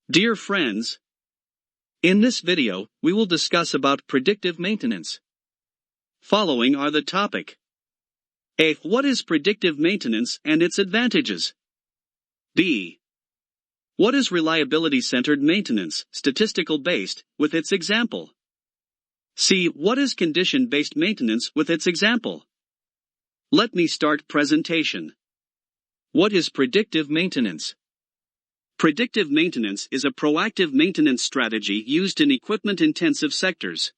Dear friends, in this video, we will discuss about predictive maintenance. Following are the topic. A. What is predictive maintenance and its advantages? B. What is reliability-centered maintenance, statistical based, with its example? C. What is condition-based maintenance with its example? Let me start presentation. What is predictive maintenance? Predictive maintenance is a proactive maintenance strategy used in equipment-intensive sectors.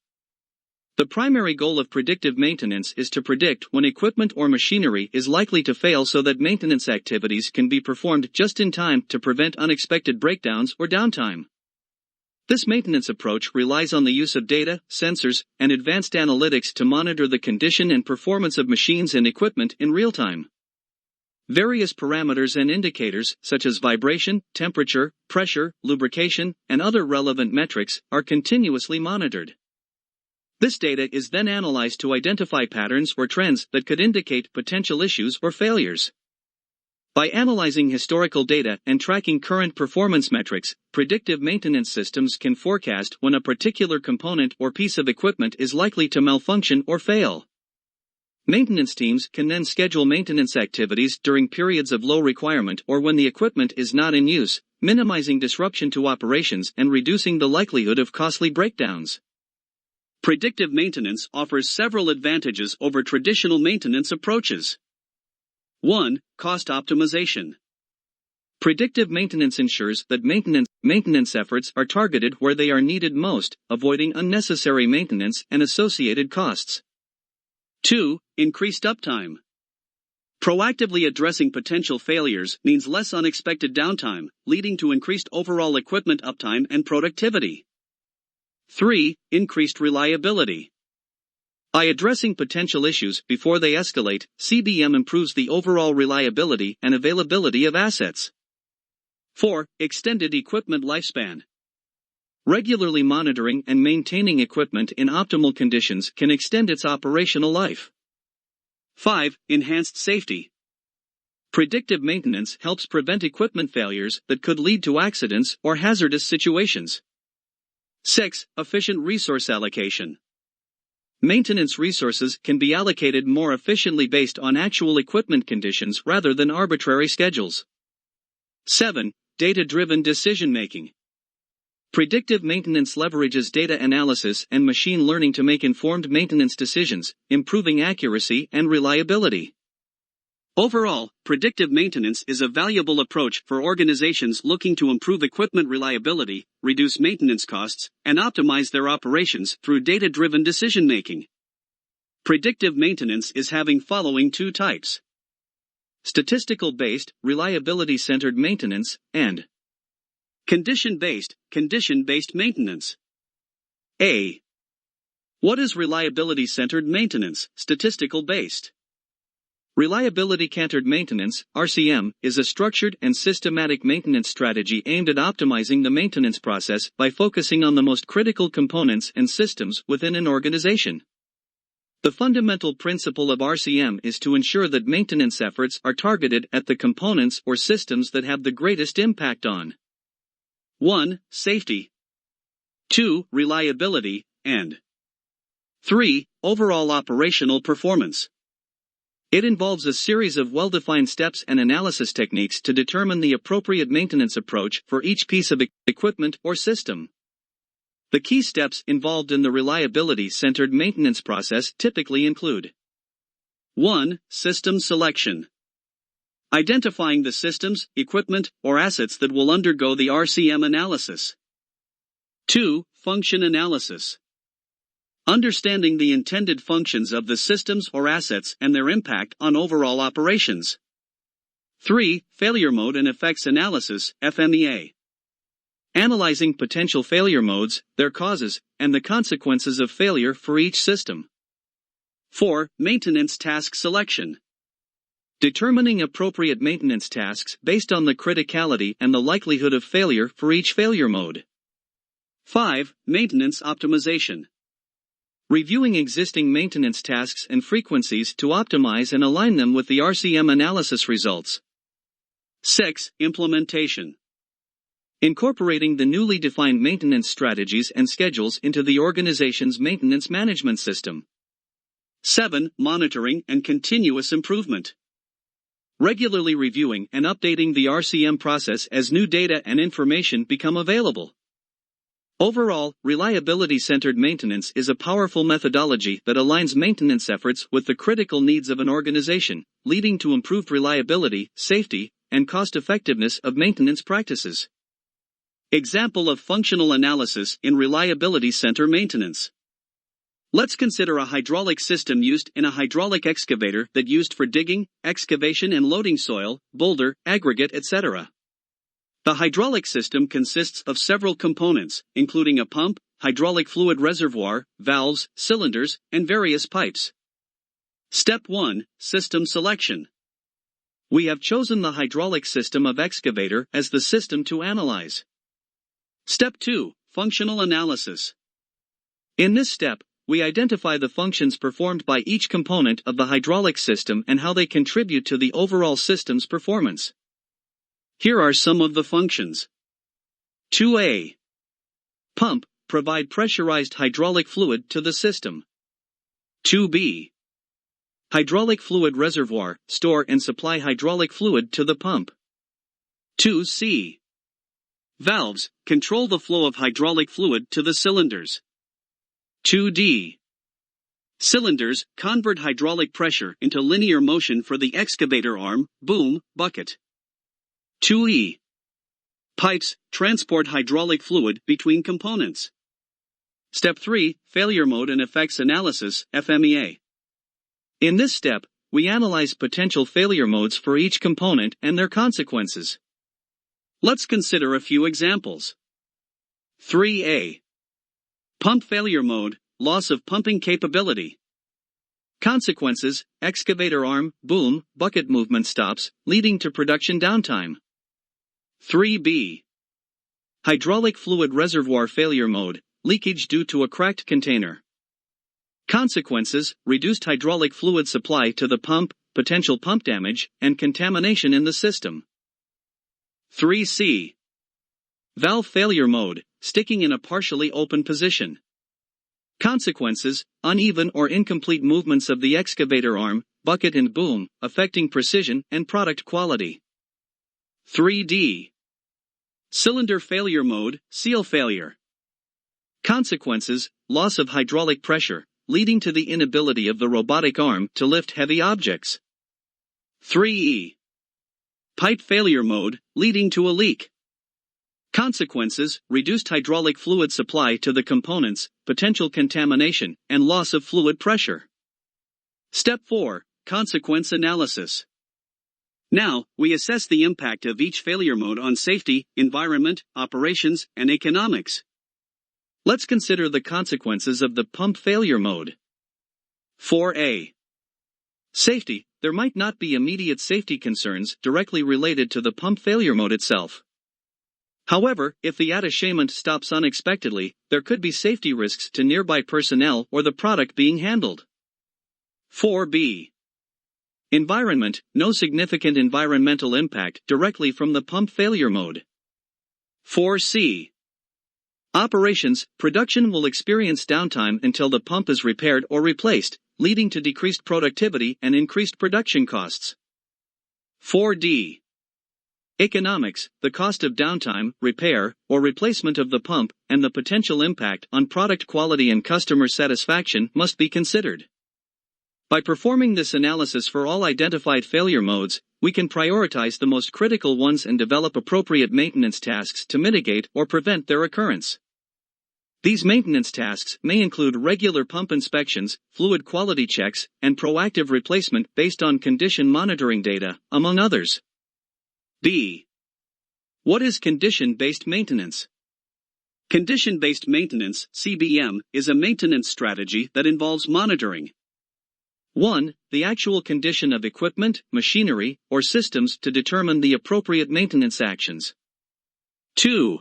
The primary goal of predictive maintenance is to predict when equipment or machinery is likely to fail so that maintenance activities can be performed just in time to prevent unexpected breakdowns or downtime. This maintenance approach relies on the use of data, sensors, and advanced analytics to monitor the condition and performance of machines and equipment in real time. Various parameters and indicators, such as vibration, temperature, pressure, lubrication, and other relevant metrics, are continuously monitored. This data is then analyzed to identify patterns or trends that could indicate potential issues or failures. By analyzing historical data and tracking current performance metrics, predictive maintenance systems can forecast when a particular component or piece of equipment is likely to malfunction or fail. Maintenance teams can then schedule maintenance activities during periods of low requirement or when the equipment is not in use, minimizing disruption to operations and reducing the likelihood of costly breakdowns. Predictive maintenance offers several advantages over traditional maintenance approaches. 1. Cost optimization. Predictive maintenance ensures that maintenance efforts are targeted where they are needed most, avoiding unnecessary maintenance and associated costs. 2. Increased uptime. Proactively addressing potential failures means less unexpected downtime, leading to increased overall equipment uptime and productivity. 3. Increased reliability. By addressing potential issues before they escalate, CBM improves the overall reliability and availability of assets. 4. Extended equipment lifespan. Regularly monitoring and maintaining equipment in optimal conditions can extend its operational life. 5. Enhanced safety. Predictive maintenance helps prevent equipment failures that could lead to accidents or hazardous situations. 6. Efficient resource allocation. Maintenance resources can be allocated more efficiently based on actual equipment conditions rather than arbitrary schedules. 7. Data-driven decision-making. Predictive maintenance leverages data analysis and machine learning to make informed maintenance decisions, improving accuracy and reliability. Overall, predictive maintenance is a valuable approach for organizations looking to improve equipment reliability, reduce maintenance costs, and optimize their operations through data-driven decision-making. Predictive maintenance is having following two types: statistical based, reliability-centered maintenance, and condition-based maintenance. A. What is reliability-centered maintenance, statistical based? Reliability-centered maintenance, RCM, is a structured and systematic maintenance strategy aimed at optimizing the maintenance process by focusing on the most critical components and systems within an organization. The fundamental principle of RCM is to ensure that maintenance efforts are targeted at the components or systems that have the greatest impact on 1. Safety, 2. Reliability, and 3. Overall operational performance. It involves a series of well-defined steps and analysis techniques to determine the appropriate maintenance approach for each piece of equipment or system. The key steps involved in the reliability-centered maintenance process typically include 1. System selection. Identifying the systems, equipment, or assets that will undergo the RCM analysis. 2. Function analysis. Understanding the intended functions of the systems or assets and their impact on overall operations. 3. Failure mode and effects analysis, FMEA. Analyzing potential failure modes, their causes, and the consequences of failure for each system. 4. Maintenance task selection. Determining appropriate maintenance tasks based on the criticality and the likelihood of failure for each failure mode. 5. Maintenance optimization. Reviewing existing maintenance tasks and frequencies to optimize and align them with the RCM analysis results. 6. Implementation. Incorporating the newly defined maintenance strategies and schedules into the organization's maintenance management system. 7. Monitoring and continuous improvement. Regularly reviewing and updating the RCM process as new data and information become available. Overall, reliability-centered maintenance is a powerful methodology that aligns maintenance efforts with the critical needs of an organization, leading to improved reliability, safety, and cost-effectiveness of maintenance practices. Example of functional analysis in reliability-center maintenance. Let's consider a hydraulic system used in a hydraulic excavator that used for digging, excavation and loading soil, boulder, aggregate, etc. The hydraulic system consists of several components, including a pump, hydraulic fluid reservoir, valves, cylinders, and various pipes. Step 1. System selection. We have chosen the hydraulic system of excavator as the system to analyze. Step 2. Functional analysis. In this step, we identify the functions performed by each component of the hydraulic system and how they contribute to the overall system's performance. Here are some of the functions. 2A. Pump, provide pressurized hydraulic fluid to the system. 2B. Hydraulic fluid reservoir, store and supply hydraulic fluid to the pump. 2C. Valves, control the flow of hydraulic fluid to the cylinders. 2D. Cylinders, convert hydraulic pressure into linear motion for the excavator arm, boom, bucket. 2E. Pipes, transport hydraulic fluid between components. Step 3, Failure Mode and Effects Analysis, FMEA. In this step, we analyze potential failure modes for each component and their consequences. Let's consider a few examples. 3A. Pump failure mode, loss of pumping capability. Consequences, excavator arm, boom, bucket movement stops, leading to production downtime. 3B. Hydraulic fluid reservoir failure mode, leakage due to a cracked container. Consequences, reduced hydraulic fluid supply to the pump, potential pump damage, and contamination in the system. 3C. Valve failure mode, sticking in a partially open position. Consequences, uneven or incomplete movements of the excavator arm, bucket and boom, affecting precision and product quality. 3D. Cylinder failure mode, seal failure. Consequences, loss of hydraulic pressure, leading to the inability of the robotic arm to lift heavy objects. 3E. Pipe failure mode, leading to a leak. Consequences, reduced hydraulic fluid supply to the components, potential contamination, and loss of fluid pressure. Step 4, Consequence Analysis. Now, we assess the impact of each failure mode on safety, environment, operations, and economics. Let's consider the consequences of the pump failure mode. 4A. Safety. There might not be immediate safety concerns directly related to the pump failure mode itself. However, if the attachment stops unexpectedly, there could be safety risks to nearby personnel or the product being handled. 4B. Environment. No significant environmental impact directly from the pump failure mode. 4C. Operations. Production will experience downtime until the pump is repaired or replaced, leading to decreased productivity and increased production costs. 4D. Economics. The cost of downtime, repair, or replacement of the pump, and the potential impact on product quality and customer satisfaction must be considered. By performing this analysis for all identified failure modes, we can prioritize the most critical ones and develop appropriate maintenance tasks to mitigate or prevent their occurrence. These maintenance tasks may include regular pump inspections, fluid quality checks, and proactive replacement based on condition monitoring data, among others. B. What is condition-based maintenance? Condition-based maintenance, CBM, is a maintenance strategy that involves monitoring 1. The actual condition of equipment, machinery, or systems to determine the appropriate maintenance actions. 2.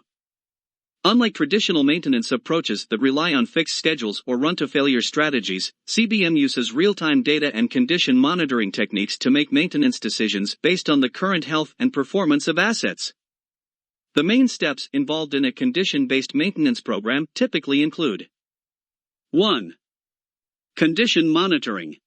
Unlike traditional maintenance approaches that rely on fixed schedules or run-to-failure strategies, CBM uses real-time data and condition monitoring techniques to make maintenance decisions based on the current health and performance of assets. The main steps involved in a condition-based maintenance program typically include 1. Condition monitoring.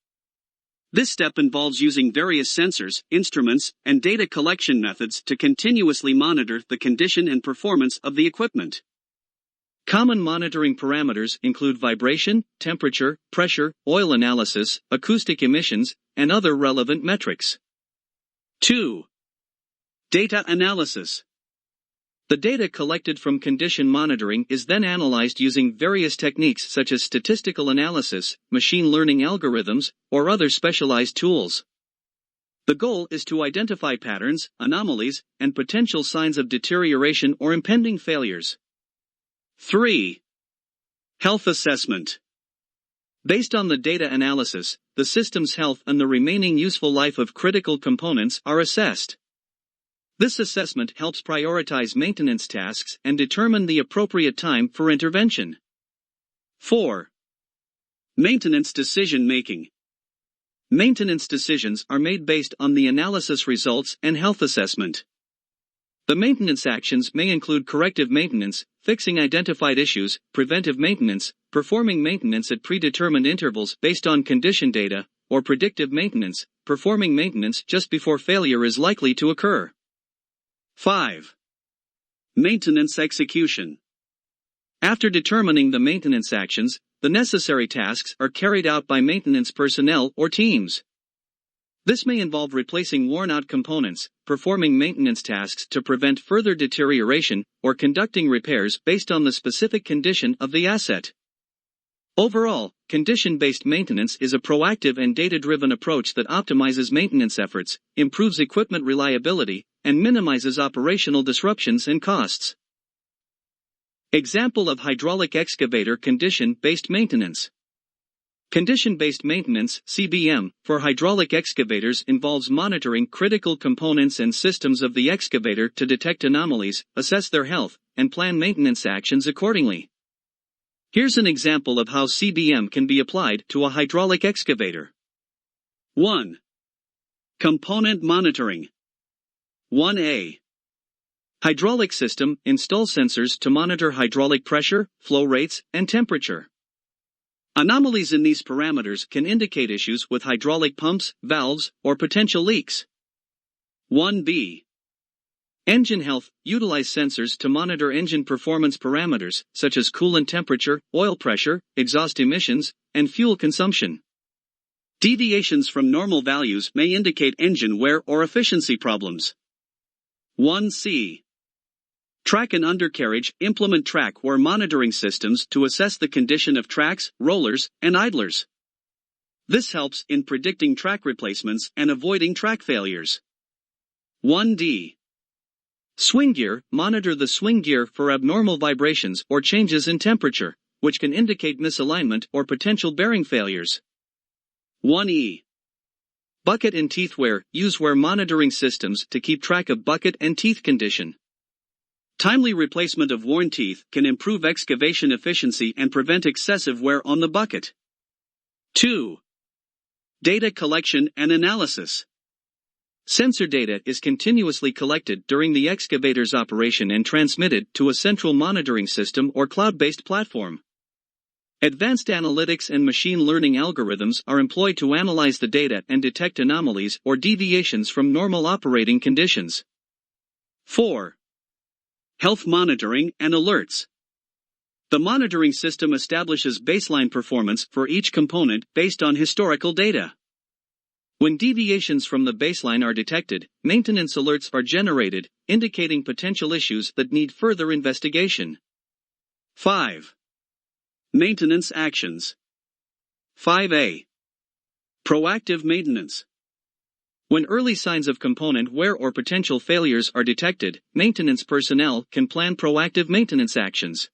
This step involves using various sensors, instruments, and data collection methods to continuously monitor the condition and performance of the equipment. Common monitoring parameters include vibration, temperature, pressure, oil analysis, acoustic emissions, and other relevant metrics. 2. Data analysis. The data collected from condition monitoring is then analyzed using various techniques such as statistical analysis, machine learning algorithms, or other specialized tools. The goal is to identify patterns, anomalies, and potential signs of deterioration or impending failures. 3. Health assessment. Based on the data analysis, the system's health and the remaining useful life of critical components are assessed. This assessment helps prioritize maintenance tasks and determine the appropriate time for intervention. 4. Maintenance decision making. Maintenance decisions are made based on the analysis results and health assessment. The maintenance actions may include corrective maintenance, fixing identified issues, preventive maintenance, performing maintenance at predetermined intervals based on condition data, or predictive maintenance, performing maintenance just before failure is likely to occur. 5. Maintenance execution. After determining the maintenance actions, the necessary tasks are carried out by maintenance personnel or teams. This may involve replacing worn-out components, performing maintenance tasks to prevent further deterioration, or conducting repairs based on the specific condition of the asset. Overall, condition-based maintenance is a proactive and data-driven approach that optimizes maintenance efforts, improves equipment reliability, and minimizes operational disruptions and costs. Example of hydraulic excavator condition-based maintenance. Condition-based maintenance (CBM) for hydraulic excavators involves monitoring critical components and systems of the excavator to detect anomalies, assess their health, and plan maintenance actions accordingly. Here's an example of how CBM can be applied to a hydraulic excavator. 1. Component monitoring. 1A. Hydraulic system, install sensors to monitor hydraulic pressure, flow rates, and temperature. Anomalies in these parameters can indicate issues with hydraulic pumps, valves, or potential leaks. 1B. Engine health, utilize sensors to monitor engine performance parameters, such as coolant temperature, oil pressure, exhaust emissions, and fuel consumption. Deviations from normal values may indicate engine wear or efficiency problems. 1C. Track and undercarriage, implement track wear monitoring systems to assess the condition of tracks, rollers, and idlers. This helps in predicting track replacements and avoiding track failures. 1D. Swing gear, monitor the swing gear for abnormal vibrations or changes in temperature, which can indicate misalignment or potential bearing failures. 1E. Bucket and teeth wear, use wear monitoring systems to keep track of bucket and teeth condition. Timely replacement of worn teeth can improve excavation efficiency and prevent excessive wear on the bucket. 2. Data collection and analysis. Sensor data is continuously collected during the excavator's operation and transmitted to a central monitoring system or cloud-based platform. Advanced analytics and machine learning algorithms are employed to analyze the data and detect anomalies or deviations from normal operating conditions. 4. Health monitoring and alerts. The monitoring system establishes baseline performance for each component based on historical data. When deviations from the baseline are detected, maintenance alerts are generated, indicating potential issues that need further investigation. 5. Maintenance actions. 5A. Proactive maintenance. When early signs of component wear or potential failures are detected, maintenance personnel can plan proactive maintenance actions.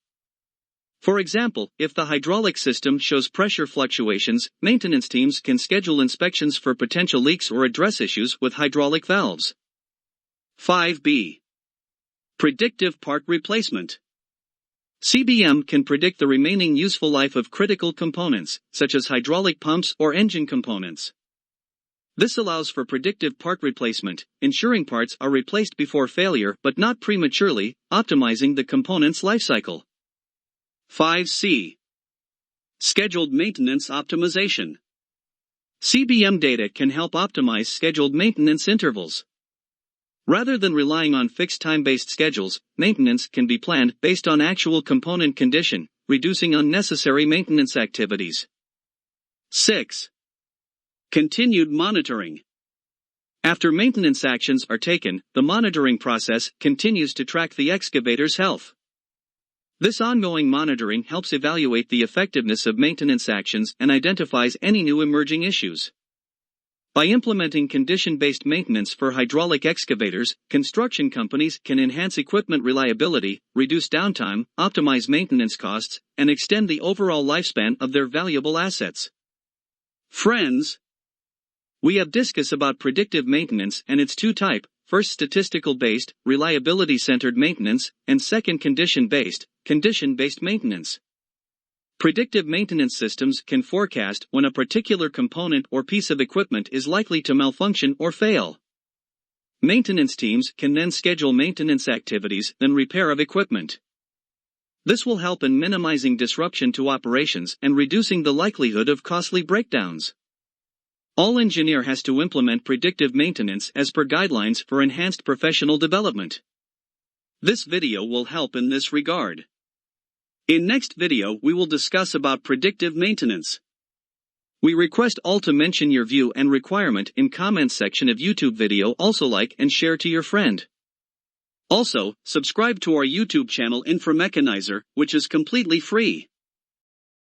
For example, if the hydraulic system shows pressure fluctuations, maintenance teams can schedule inspections for potential leaks or address issues with hydraulic valves. 5B. Predictive part replacement. CBM can predict the remaining useful life of critical components, such as hydraulic pumps or engine components. This allows for predictive part replacement, ensuring parts are replaced before failure but not prematurely, optimizing the component's lifecycle. 5C. Scheduled Maintenance Optimization. CBM data can help optimize scheduled maintenance intervals. Rather than relying on fixed time-based schedules, maintenance can be planned based on actual component condition, reducing unnecessary maintenance activities. 6. Continued monitoring. After maintenance actions are taken, the monitoring process continues to track the excavator's health. This ongoing monitoring helps evaluate the effectiveness of maintenance actions and identifies any new emerging issues. By implementing condition-based maintenance for hydraulic excavators, construction companies can enhance equipment reliability, reduce downtime, optimize maintenance costs, and extend the overall lifespan of their valuable assets. Friends, we have discussed about predictive maintenance and its two types: first statistical based, reliability-centered maintenance, and second condition-based maintenance. Predictive maintenance systems can forecast when a particular component or piece of equipment is likely to malfunction or fail. Maintenance teams can then schedule maintenance activities and repair of equipment. This will help in minimizing disruption to operations and reducing the likelihood of costly breakdowns. All engineer has to implement predictive maintenance as per guidelines for enhanced professional development. This video will help in this regard. In next video we will discuss about predictive maintenance. We request all to mention your view and requirement in comments section of YouTube video. Also like and share to your friend. Also, subscribe to our YouTube channel Inframechanizer, which is completely free.